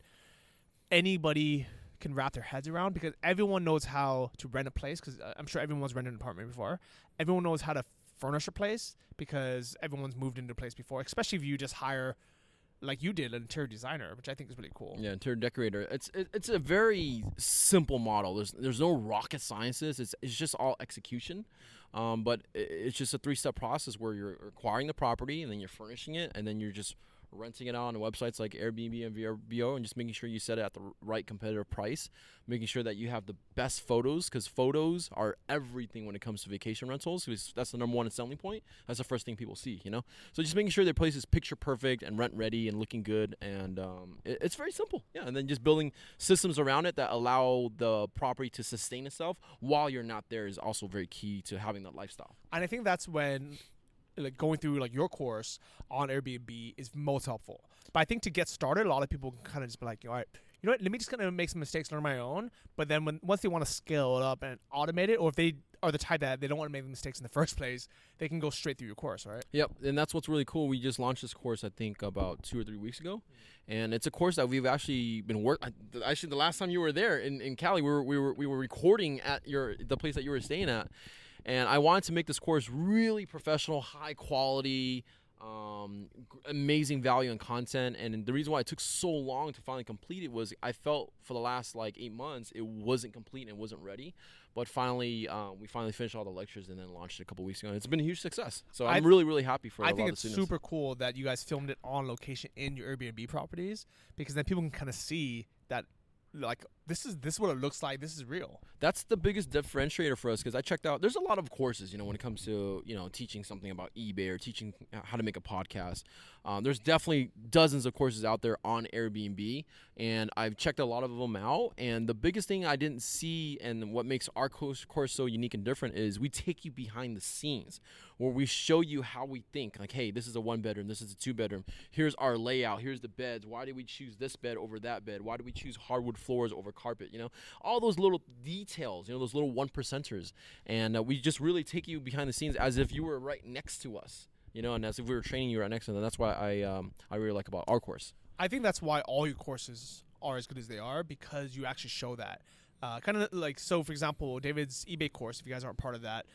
anybody can wrap their heads around because everyone knows how to rent a place because I'm sure everyone's rented an apartment before. Everyone knows how to furnish a place because everyone's moved into a place before, especially if you just hire, like you did, an interior designer, which I think is really cool. Yeah, interior decorator. It's a very simple model. There's no rocket sciences. It's just all execution. But it's just a 3-step process where you're acquiring the property and then you're furnishing it and then you're just renting it out on websites like Airbnb and VRBO and just making sure you set it at the right competitive price, making sure that you have the best photos because photos are everything when it comes to vacation rentals because that's the number one selling point. That's the first thing people see, So just making sure their place is picture perfect and rent ready and looking good and it's very simple. Yeah, and then just building systems around it that allow the property to sustain itself while you're not there is also very key to having that lifestyle. And I think that's when like going through like your course on Airbnb is most helpful. But I think to get started, a lot of people can kind of just be like, all right, you know what, let me just kind of make some mistakes, learn my own. But then once they want to scale it up and automate it, or if they are the type that they don't want to make the mistakes in the first place, they can go straight through your course, right? Yep, and that's what's really cool. We just launched this course, I think, about 2 or 3 weeks ago. And it's a course that we've actually been working. Actually, the last time you were there in Cali, we were recording at the place that you were staying at. And I wanted to make this course really professional, high quality, amazing value and content. And the reason why it took so long to finally complete it was I felt for the last 8 months it wasn't complete and it wasn't ready. But finally, we finally finished all the lectures and then launched it a couple weeks ago. And it's been a huge success. So I'm really, really happy for a lot of the students. I think it's super cool that you guys filmed it on location in your Airbnb properties because then people can kind of see that this is what it looks like. This is real. That's the biggest differentiator for us because I checked out. There's a lot of courses, when it comes to teaching something about eBay or teaching how to make a podcast. There's definitely dozens of courses out there on Airbnb, and I've checked a lot of them out. And the biggest thing I didn't see, and what makes our course so unique and different, is we take you behind the scenes, where we show you how we think. Like, hey, this is a 1-bedroom, this is a 2-bedroom. Here's our layout. Here's the beds. Why did we choose this bed over that bed? Why did we choose hardwood floors over carpet? All those little details. Those little 1%ers, and we just really take you behind the scenes as if you were right next to us. And as if we were training you right next to them. That's why I really like about our course. I think that's why all your courses are as good as they are because you actually show that. Kind of like, so for example, David's eBay course, if you guys aren't part of that,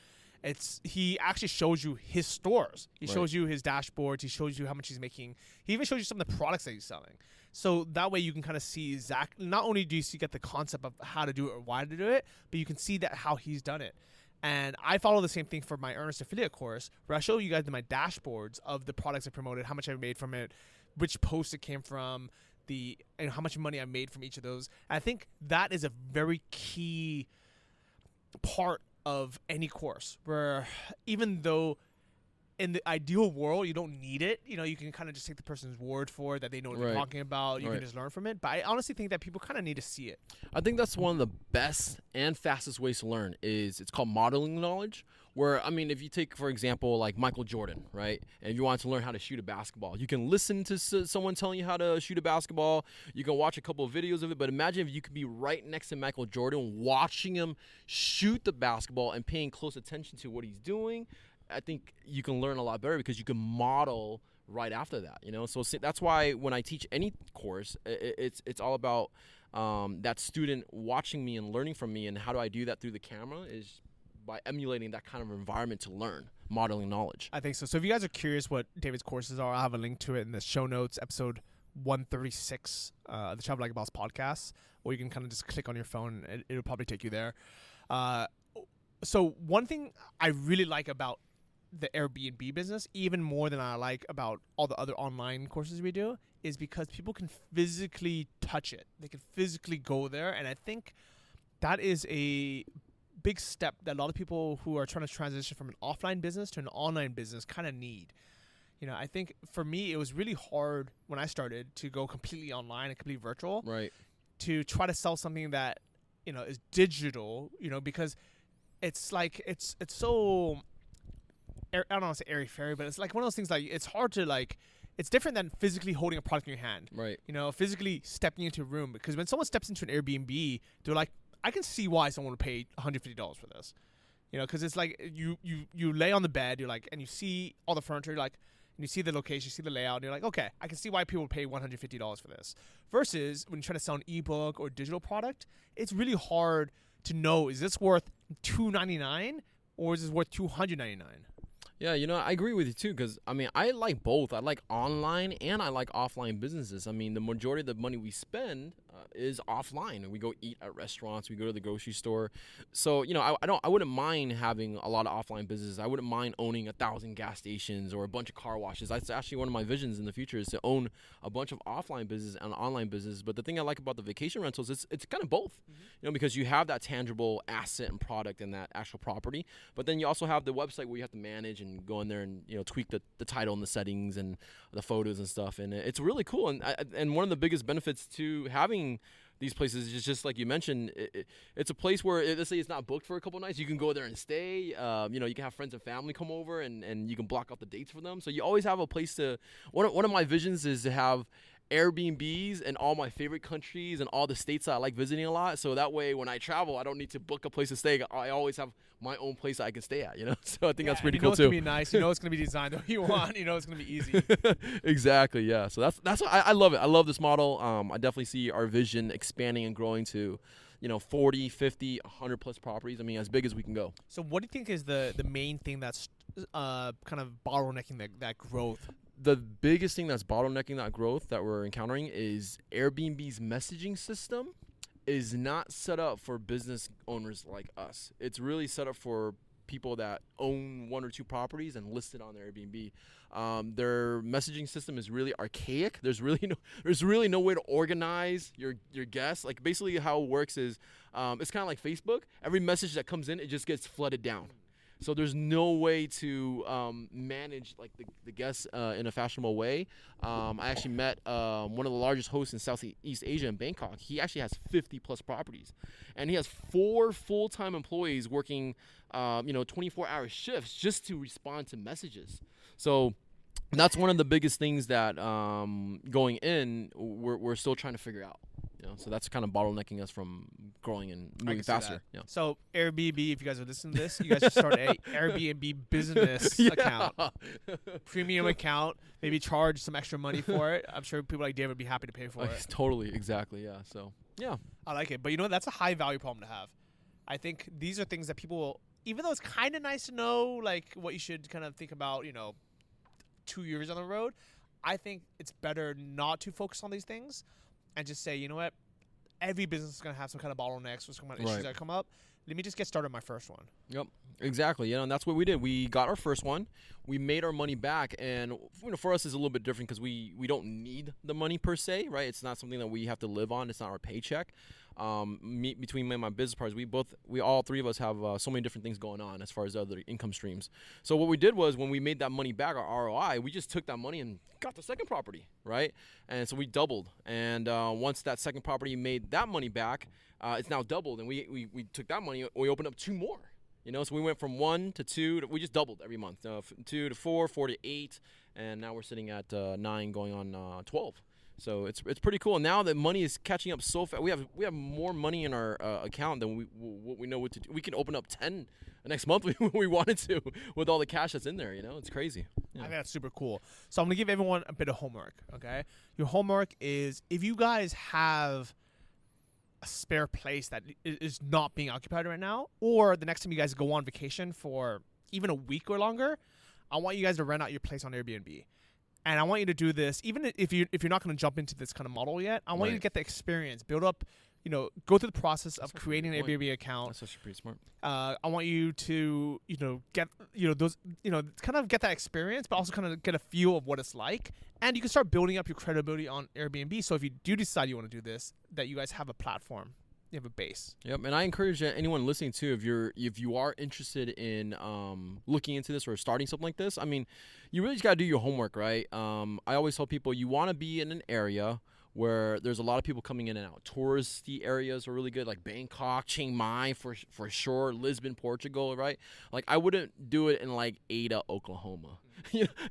he actually shows you his stores. He shows you his dashboards. He shows you how much he's making. He even shows you some of the products that he's selling. So that way you can kind of see exactly, not only do you get the concept of how to do it or why to do it, but you can see that how he's done it. And I follow the same thing for my Earnest Affiliate course, where I show you guys my dashboards of the products I promoted, how much I made from it, which post it came from, and how much money I made from each of those. And I think that is a very key part of any course, where even though in the ideal world you don't need it, you can kind of just take the person's word for it, that they know what they're talking about. You can just learn from it. But I honestly think that people kind of need to see it. I think that's one of the best and fastest ways to learn. It's called modeling knowledge, Where, I mean, if you take, for example, like Michael Jordan, right? And if you want to learn how to shoot a basketball, you can listen to someone telling you how to shoot a basketball. You can watch a couple of videos of it. But imagine if you could be right next to Michael Jordan, watching him shoot the basketball and paying close attention to what he's doing. I think you can learn a lot better because you can model right after that, you know? So that's why when I teach any course, it's all about that student watching me and learning from me. And how do I do that through the camera is by emulating that kind of environment to learn, modeling knowledge. I think so. So if you guys are curious what David's courses are, I'll have a link to it in the show notes, episode 136, the Travel Like a Boss podcast, or you can kind of just click on your phone and it'll probably take you there. So one thing I really like about the Airbnb business, even more than I like about all the other online courses we do, is because people can physically touch it. They can physically go there. And I think that is a big step that a lot of people who are trying to transition from an offline business to an online business kind of need. You know, I think for me, it was really hard when I started to go completely online and completely virtual. Right. To try to sell something that, you know, is digital, you know, because it's like, it's so, I don't want to say airy-fairy, but it's like one of those things like, it's hard to like, it's different than physically holding a product in your hand. Right. You know, physically stepping into a room, because when someone steps into an Airbnb, they're like, I can see why someone would pay $150 for this, you know, because it's like you lay on the bed, you're like, and you see all the furniture, you're like, and you see the location, you see the layout, and you're like, okay, I can see why people would pay $150 for this. Versus when you try to sell an ebook or digital product, it's really hard to know, is this worth $299 or is this worth $299? Yeah, you know, I agree with you too, because I mean, I like both. I like online and I like offline businesses. I mean, the majority of the money we spend is offline. We go eat at restaurants, we go to the grocery store. So, you know, I wouldn't mind having a lot of offline businesses. I wouldn't mind owning 1,000 gas stations or a bunch of car washes. That's actually one of my visions in the future, is to own a bunch of offline business and online business. But the thing I like about the vacation rentals is it's kind of both, you know, because you have that tangible asset and product and that actual property. But then you also have the website where you have to manage and go in there and, you know, tweak the title and the settings and the photos and stuff. And it's really cool. And one of the biggest benefits to having these places is just like you mentioned, it's a place where, let's say it's not booked for a couple nights, you can go there and stay. You know, you can have friends and family come over and you can block out the dates for them. So you always have a place to, one of my visions is to have Airbnbs in all my favorite countries and all the states that I like visiting a lot. So that way when I travel, I don't need to book a place to stay. I always have my own place that I can stay at, you know? So I think that's pretty cool too. You know it's going to be nice. You know it's going to be designed the way you want. You know it's going to be easy. Exactly, yeah. So that's what I love it. I love this model. I definitely see our vision expanding and growing to, you know, 40, 50, 100 plus properties. I mean, as big as we can go. So what do you think is the main thing that's kind of bottlenecking that growth? The biggest thing that's bottlenecking that growth that we're encountering is Airbnb's messaging system is not set up for business owners like us. It's really set up for people that own 1 or 2 properties and list it on their Airbnb. Their messaging system is really archaic. There's really no way to organize your guests. Like basically how it works is it's kind of like Facebook. Every message that comes in, it just gets flooded down. So there's no way to manage like the guests in a fashionable way. I actually met one of the largest hosts in Southeast Asia in Bangkok. He actually has 50 plus properties, and he has 4 full-time employees working, 24-hour shifts just to respond to messages. So that's one of the biggest things that going in we're still trying to figure out. You know, so that's kind of bottlenecking us from growing and moving faster. Yeah. So Airbnb, if you guys are listening to this, you guys should start an Airbnb business account, premium account. Maybe charge some extra money for it. I'm sure people like David would be happy to pay for it. Totally, exactly. Yeah. So yeah, I like it. But you know, that's a high value problem to have. I think these are things that people will, even though it's kind of nice to know, like what you should kind of think about, you know, 2 years on the road. I think it's better not to focus on these things. And just say, you know what, every business is going to have some kind of bottlenecks or some kind of issues that come up. Let me just get started on my first one. Yep, exactly. You know, and that's what we did. We got our first one. We made our money back. And, you know, for us, it's a little bit different because we don't need the money per se, right? It's not something that we have to live on. It's not our paycheck. Between me and my business partners, we all 3 of us have so many different things going on as far as other income streams. So what we did was when we made that money back, our ROI, we just took that money and got the second property, right? And so we doubled. And once that second property made that money back, it's now doubled. And we took that money, we opened up 2 more. You know, so we went from 1 to 2. We just doubled every month. 2 to 4, 4 to 8, and now we're sitting at 9, going on 12. So it's pretty cool. And now that money is catching up so fast, we have more money in our account than we know what to do. We can open up 10 next month when we wanted to with all the cash that's in there. You know, it's crazy. Yeah. I think that's super cool. So I'm gonna give everyone a bit of homework. Okay, your homework is if you guys have a spare place that is not being occupied right now, or the next time you guys go on vacation for even a week or longer, I want you guys to rent out your place on Airbnb. And I want you to do this, even if you're not going to jump into this kind of model yet. I want you to get the experience, build up, go through the process of creating an Airbnb account. That's actually pretty smart. I want you to, get, those, kind of get that experience, but also kind of get a feel of what it's like. And you can start building up your credibility on Airbnb. So if you do decide you want to do this, that you guys have a platform. You have a base. Yep, and I encourage anyone listening too, if you are interested in looking into this or starting something like this, I mean, you really just gotta do your homework, right? I always tell people you want to be in an area where there's a lot of people coming in and out. Touristy areas are really good, like Bangkok, Chiang Mai for sure, Lisbon, Portugal, right? Like I wouldn't do it in like Ada, Oklahoma.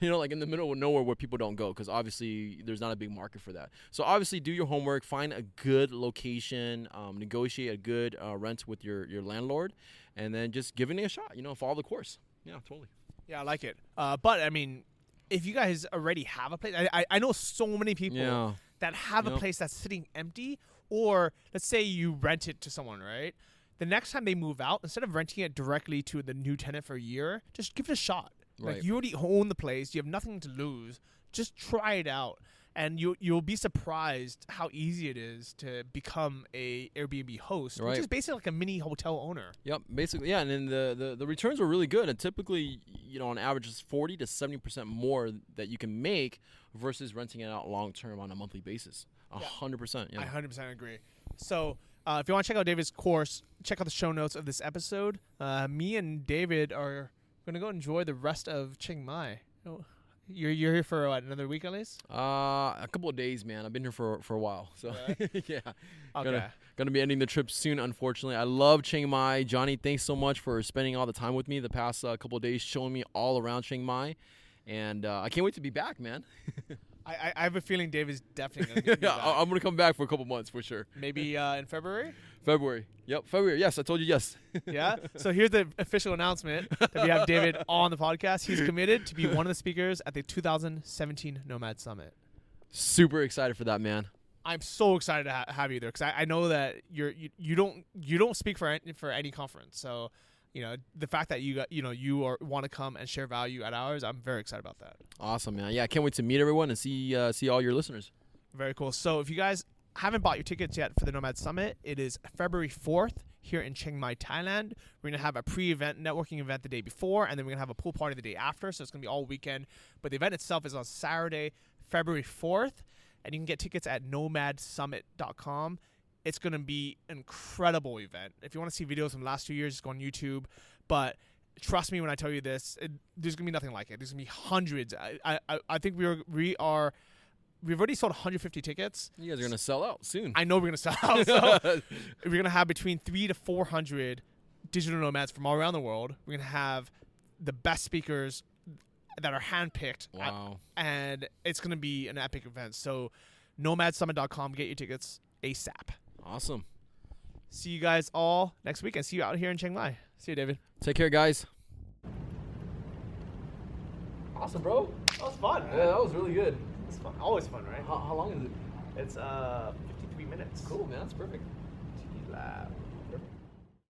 Like in the middle of nowhere where people don't go, because obviously there's not a big market for that. So obviously do your homework, find a good location, negotiate a good rent with your landlord, and then just give it a shot, follow the course. Yeah, totally. Yeah, I like it. But I mean, if you guys already have a place, I know so many people that have a place that's sitting empty, or let's say you rent it to someone, right? The next time they move out, instead of renting it directly to the new tenant for a year, just give it a shot. Right. Like you already own the place, you have nothing to lose. Just try it out, and you'll be surprised how easy it is to become a Airbnb host, which is basically like a mini hotel owner. Yep, basically, yeah. And then the returns are really good, and typically, on average, it's 40 to 70% more that you can make versus renting it out long term on a monthly basis. 100%. Yeah, I 100% agree. So. If you want to check out David's course, check out the show notes of this episode. Me and David are going to go enjoy the rest of Chiang Mai. You're here for another week at least? A couple of days, man. I've been here for a while. So yeah. Okay. Gonna be ending the trip soon, unfortunately. I love Chiang Mai. Johnny, thanks so much for spending all the time with me the past couple of days, showing me all around Chiang Mai. And I can't wait to be back, man. I have a feeling David's definitely going to be back. I'm going to come back for a couple months for sure. Maybe in February? February. Yep, February. Yes, I told you yes. Yeah? So here's the official announcement that we have David on the podcast. He's committed to be one of the speakers at the 2017 Nomad Summit. Super excited for that, man. I'm so excited to have you there, because I know that you don't speak for any conference. So, the fact that you want to come and share value at ours, I'm very excited about that. Awesome, man. Yeah, I can't wait to meet everyone and see all your listeners. Very cool. So if you guys haven't bought your tickets yet for the Nomad Summit, it is February 4th here in Chiang Mai, Thailand. We're going to have a pre-event networking event the day before, and then we're going to have a pool party the day after. So it's going to be all weekend. But the event itself is on Saturday, February 4th, and you can get tickets at nomadsummit.com. It's going to be an incredible event. If you want to see videos from the last 2 years, just go on YouTube. But trust me when I tell you this, there's going to be nothing like it. There's going to be hundreds. I think we've already sold 150 tickets. You guys are going to sell out soon. I know we're going to sell out. So we're going to have between 300 to 400 digital nomads from all around the world. We're going to have the best speakers that are handpicked. Wow. And it's going to be an epic event. So nomadsummit.com, get your tickets ASAP. Awesome. See you guys all next week, and see you out here in Chiang Mai. See you, David. Take care, guys. Awesome, bro. That was fun, man. Yeah, that was really good. It's fun. Always fun, right? How long is it? It's 53 minutes. Cool, man. That's perfect. TLAB.